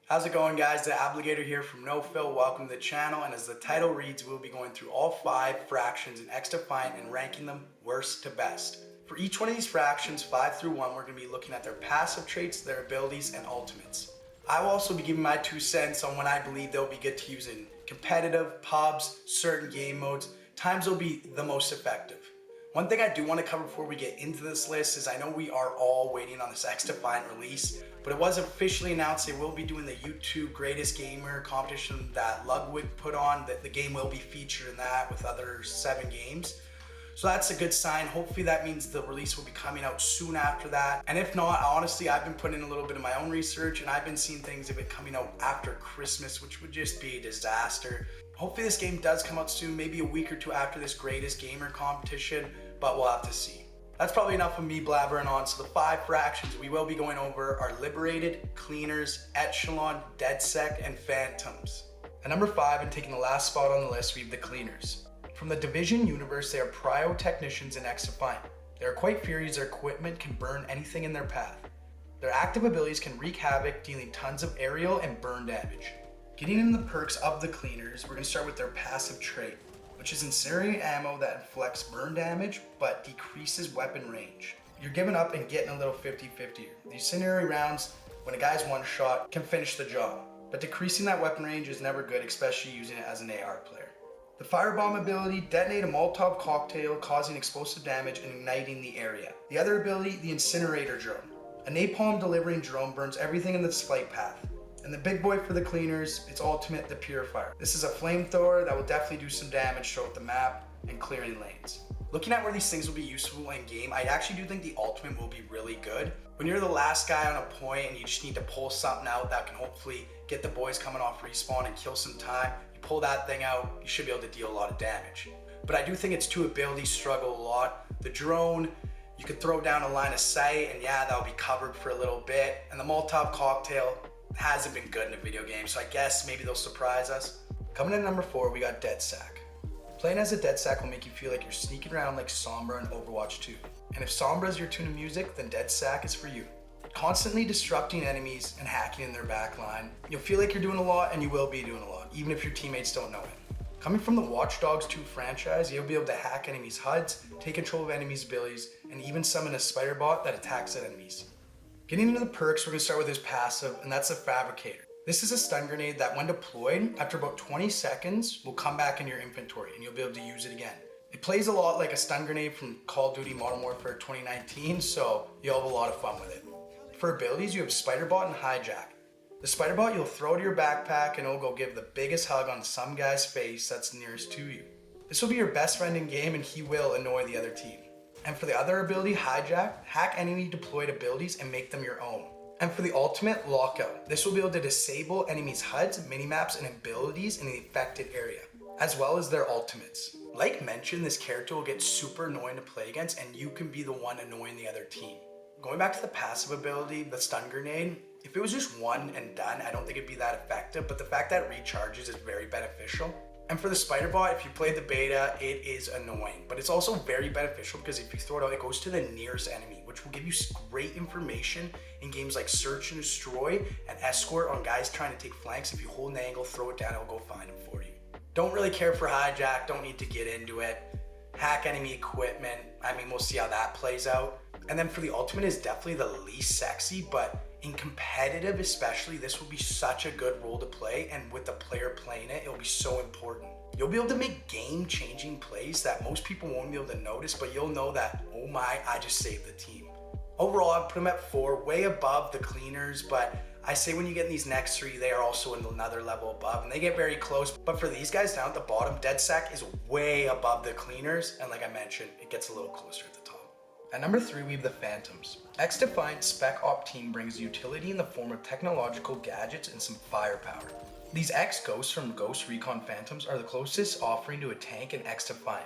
How's it going, guys? The Obligator here from NoFill. Welcome to the channel, and as the title reads, we'll be going through all 5 fractions in XDefiant and ranking them worst to best. For each one of these fractions, 5 through 1, we're going to be looking at their passive traits, their abilities, and ultimates. I will also be giving my 2 cents on when I believe they'll be good to use in competitive, pubs, certain game modes, times they'll be the most effective. One thing I do want to cover before we get into this list is I know we are all waiting on this XDefiant release, but it was officially announced they will be doing the YouTube Greatest Gamer competition that Ludwig put on, that the game will be featured in that with other 7 games. So that's a good sign. Hopefully that means the release will be coming out soon after that. And if not, honestly, I've been putting in a little bit of my own research and I've been seeing things of it coming out after Christmas, which would just be a disaster. Hopefully this game does come out soon, maybe a week or 2 after this Greatest Gamer competition, but we'll have to see. That's probably enough of me blabbering on. So the 5 fractions we will be going over are Liberated, Cleaners, Echelon, DedSec, and Phantoms. At number 5, and taking the last spot on the list, we have the Cleaners. From the Division universe, they are prio technicians in XDefiant. They are quite furious their equipment can burn anything in their path. Their active abilities can wreak havoc, dealing tons of aerial and burn damage. Getting into the perks of the Cleaners, we're going to start with their passive trait, which is incinerating ammo that inflicts burn damage but decreases weapon range. You're giving up and getting a little 50-50. The incendiary rounds, when a guy's one shot, can finish the job, but decreasing that weapon range is never good, especially using it as an AR player. The firebomb ability, detonate a Molotov cocktail, causing explosive damage and igniting the area. The other ability, the incinerator drone. A napalm delivering drone burns everything in its flight path. And the big boy for the Cleaners, its ultimate, the Purifier. This is a flamethrower that will definitely do some damage throughout the map and clearing lanes. Looking at where these things will be useful in game, I actually do think the ultimate will be really good. When you're the last guy on a point and you just need to pull something out that can hopefully get the boys coming off respawn and kill some time, you pull that thing out, you should be able to deal a lot of damage. But I do think its 2 abilities struggle a lot. The drone, you could throw down a line of sight and yeah, that'll be covered for a little bit. And the Molotov cocktail hasn't been good in a video game, so I guess maybe they'll surprise us. Coming in at number 4, we got DedSec. Playing as a DedSec will make you feel like you're sneaking around like Sombra in Overwatch 2. And if Sombra is your tune of music, then DedSec is for you. Constantly disrupting enemies and hacking in their backline, you'll feel like you're doing a lot, and you will be doing a lot, even if your teammates don't know it. Coming from the Watch Dogs 2 franchise, you'll be able to hack enemies' HUDs, take control of enemies' abilities, and even summon a spider bot that attacks enemies. Getting into the perks, we're going to start with his passive, and that's the Fabricator. This is a stun grenade that when deployed, after about 20 seconds, will come back in your inventory and you'll be able to use it again. It plays a lot like a stun grenade from Call of Duty Modern Warfare 2019, so you'll have a lot of fun with it. For abilities, you have Spider Bot and Hijack. The Spider Bot you'll throw to your backpack and it'll go give the biggest hug on some guy's face that's nearest to you. This will be your best friend in game and he will annoy the other team. And for the other ability, Hijack, hack enemy deployed abilities and make them your own. And for the ultimate, Lockout. This will be able to disable enemies' HUDs, minimaps, and abilities in the affected area, as well as their ultimates. Like mentioned, this character will get super annoying to play against and you can be the one annoying the other team. Going back to the passive ability, the stun grenade, if it was just one and done, I don't think it'd be that effective, but the fact that it recharges is very beneficial. And for the Spider Bot, if you played the beta, it is annoying, but it's also very beneficial because if you throw it out, it goes to the nearest enemy, which will give you great information in games like Search and Destroy and Escort on guys trying to take flanks. If you hold an angle, throw it down, it'll go find them for you. Don't really care for Hijack, don't need to get into it. Hack enemy equipment, I mean, we'll see how that plays out. And then for the ultimate is definitely the least sexy, but in competitive especially, this will be such a good role to play, and with the player playing it, it'll be so important. You'll be able to make game-changing plays that most people won't be able to notice, but you'll know that, oh my, I just saved the team. Overall, I'd put them at 4, way above the Cleaners, but I say when you get in these next 3, they are also in another level above, and they get very close. But for these guys down at the bottom, DedSec is way above the Cleaners, and like I mentioned, it gets a little closer at the top. At number 3, we have the Phantoms. XDefiant Spec Op team brings utility in the form of technological gadgets and some firepower. These ex-ghosts from Ghost Recon Phantoms are the closest offering to a tank in XDefiant.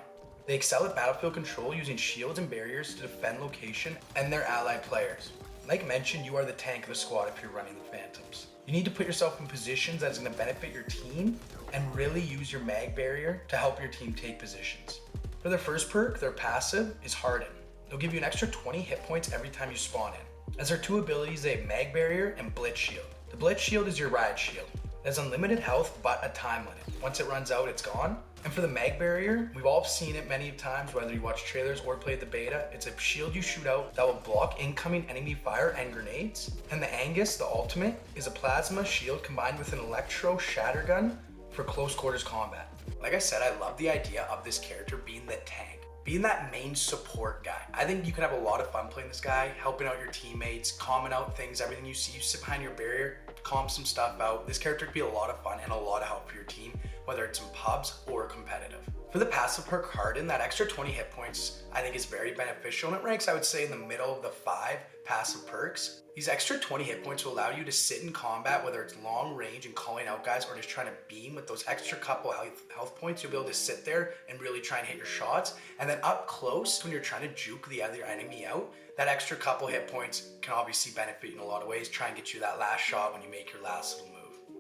They excel at battlefield control using shields and barriers to defend location and their allied players. Like mentioned, you are the tank of the squad if you're running the Phantoms. You need to put yourself in positions that is going to benefit your team and really use your mag barrier to help your team take positions. For their first perk, their passive is Harden. They'll give you an extra 20 hit points every time you spawn in. As their 2 abilities, they have Mag Barrier and Blitz Shield. The Blitz shield is your ride shield. It has unlimited health, but a time limit. Once it runs out, it's gone. And for the mag barrier, we've all seen it many times, whether you watch trailers or play the beta. It's a shield you shoot out that will block incoming enemy fire and grenades. And the Angus, the ultimate, is a plasma shield combined with an electro shatter gun for close quarters combat. Like I said, I love the idea of this character being the tank, being that main support guy. I think you can have a lot of fun playing this guy, helping out your teammates, calming out things, everything you see. You sit behind your barrier, calm some stuff out. This character could be a lot of fun and a lot of help for your team, whether it's in pubs or competitive. For the passive perk Harden, that extra 20 hit points I think is very beneficial, and it ranks, I would say, in the middle of the 5 passive perks. These extra 20 hit points will allow you to sit in combat, whether it's long range and calling out guys or just trying to beam. With those extra couple health points, you'll be able to sit there and really try and hit your shots. And then up close, when you're trying to juke the other enemy out, that extra couple hit points can obviously benefit you in a lot of ways, try and get you that last shot when you make your last little move.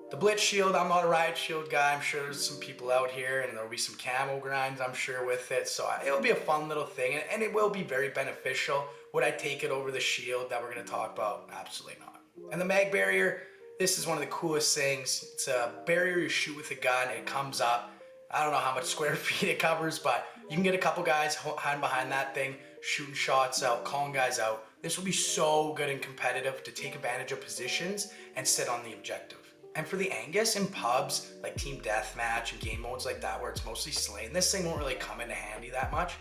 The Blitz shield, I'm not a riot shield guy. I'm sure there's some people out here and there'll be some camo grinds, I'm sure, with it. So it'll be a fun little thing and it will be very beneficial. Would I take it over the shield that we're gonna talk about? Absolutely not. And the mag barrier, this is one of the coolest things. It's a barrier you shoot with a gun, it comes up. I don't know how much square feet it covers, but you can get a couple guys hiding behind that thing, shooting shots out, calling guys out. This will be so good and competitive to take advantage of positions and sit on the objective. And for the Angus in pubs, like team deathmatch and game modes like that, where it's mostly slain, this thing won't really come into handy that much.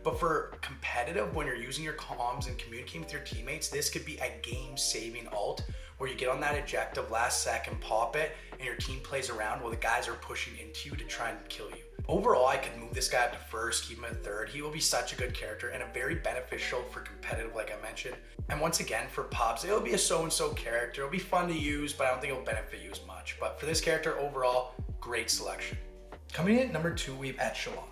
But for competitive, when you're using your comms and communicating with your teammates, this could be a game-saving ult where you get on that objective last second, pop it, and your team plays around while the guys are pushing into you to try and kill you. Overall, I could move this guy up to first, keep him at third. He will be such a good character and a very beneficial for competitive, like I mentioned. And once again, for pubs, it'll be a so-and-so character. It'll be fun to use, but I don't think it'll benefit you as much. But for this character, overall, great selection. Coming in at number 2, we have Echelon.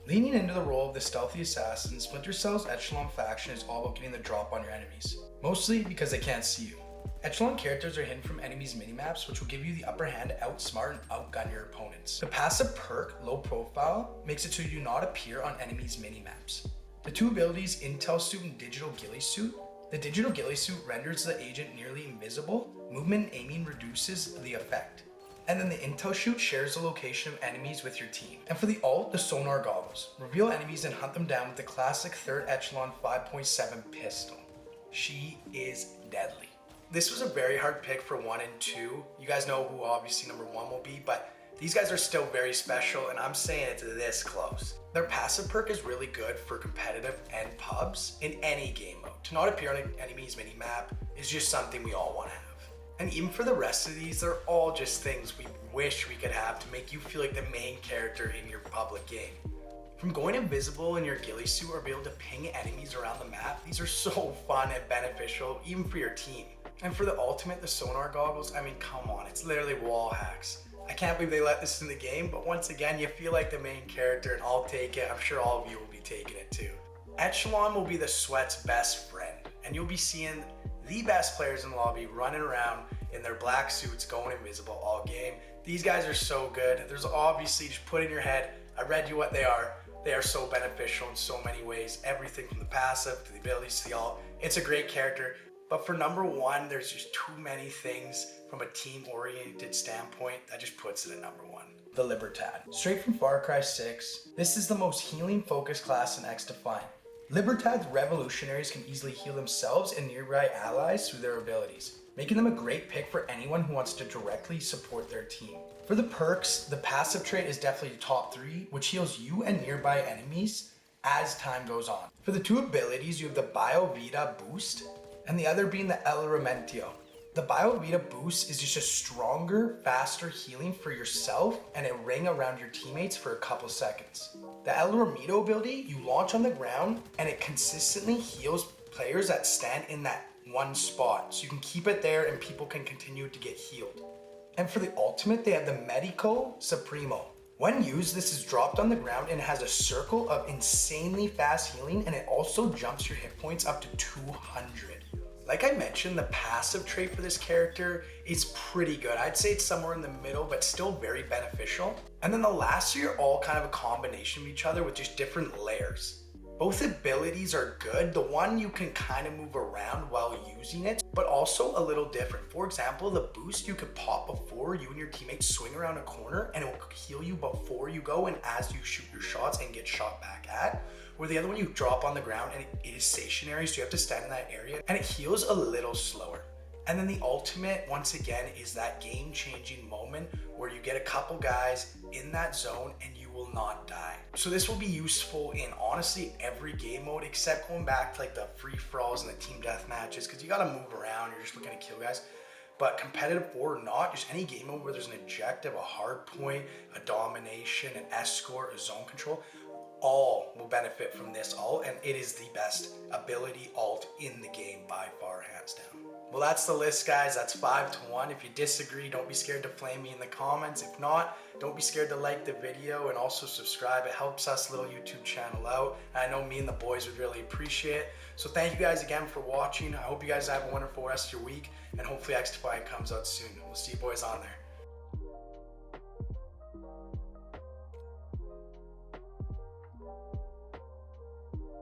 Leaning into the role of the stealthy assassin, Splinter Cell's Echelon faction is all about getting the drop on your enemies, mostly because they can't see you. Echelon characters are hidden from enemies' minimaps, which will give you the upper hand to outsmart and outgun your opponents. The passive perk, Low Profile, makes it so you do not appear on enemies' minimaps. The two abilities, Intel Suit and Digital Ghillie Suit. The Digital Ghillie Suit renders the agent nearly invisible. Movement and aiming reduces the effect. And then the Intel Shoot shares the location of enemies with your team. And for the ult, the Sonar Goggles. Reveal enemies and hunt them down with the classic 3rd Echelon 5.7 pistol. She is deadly. This was a very hard pick for 1 and 2. You guys know who obviously number 1 will be, but these guys are still very special, and I'm saying it's this close. Their passive perk is really good for competitive and pubs in any game mode. To not appear on an enemy's minimap is just something we all want to have. And even for the rest of these, they're all just things we wish we could have to make you feel like the main character in your public game. From going invisible in your ghillie suit or be able to ping enemies around the map, these are so fun and beneficial, even for your team. And for the ultimate, the Sonar Goggles, I mean, come on, it's literally wall hacks. I can't believe they let this in the game, but once again, you feel like the main character, and I'll take it. I'm sure all of you will be taking it too. Echelon will be the Sweat's best friend, and you'll be seeing the best players in the lobby running around in their black suits going invisible all game. These guys are so good. There's obviously, just put in your head, I read you what they are. They are so beneficial in so many ways. Everything from the passive to the abilities to the ult. It's a great character. But for number 1, there's just too many things from a team-oriented standpoint that just puts it at number 1. The Libertad. Straight from Far Cry 6, this is the most healing-focused class in XDefiant. Libertad's revolutionaries can easily heal themselves and nearby allies through their abilities, making them a great pick for anyone who wants to directly support their team. For the perks, the passive trait is definitely top 3, which heals you and nearby enemies as time goes on. For the 2 abilities, you have the Biovita Boost, and the other being the Elemento. The Biovita Boost is just a stronger, faster healing for yourself and a ring around your teammates for a couple seconds. The Elemento ability, you launch on the ground and it consistently heals players that stand in that one spot. So you can keep it there and people can continue to get healed. And for the ultimate, they have the Medico Supremo. When used, this is dropped on the ground and it has a circle of insanely fast healing, and it also jumps your hit points up to 200. Like I mentioned, the passive trait for this character is pretty good. I'd say it's somewhere in the middle, but still very beneficial. And then the last 3 are all kind of a combination of each other with just different layers. Both abilities are good. The one you can kind of move around while using it, but also a little different. For example, the boost you could pop before you and your teammates swing around a corner, and it will heal you before you go and as you shoot your shots and get shot back at. Where the other one, you drop on the ground and it is stationary, so you have to stand in that area and it heals a little slower. And then the ultimate, once again, is that game-changing moment where you get a couple guys in that zone and you will not die. So this will be useful in honestly every game mode except going back to like the free-for-alls and the team death matches, because you gotta move around, you're just looking to kill guys. But competitive or not, just any game mode where there's an objective, a hard point, a domination, an escort, a zone control, all will benefit from this ult, and it is the best ability ult in the game by far, hands down. Well, that's the list, guys. That's 5 to 1. If you disagree, don't be scared to flame me in the comments. If not, don't be scared to like the video and also subscribe. It helps us little YouTube channel out. I know me and the boys would really appreciate it. So thank you guys again for watching. I hope you guys have a wonderful rest of your week, and hopefully XDefiant comes out soon. We'll see you boys on there.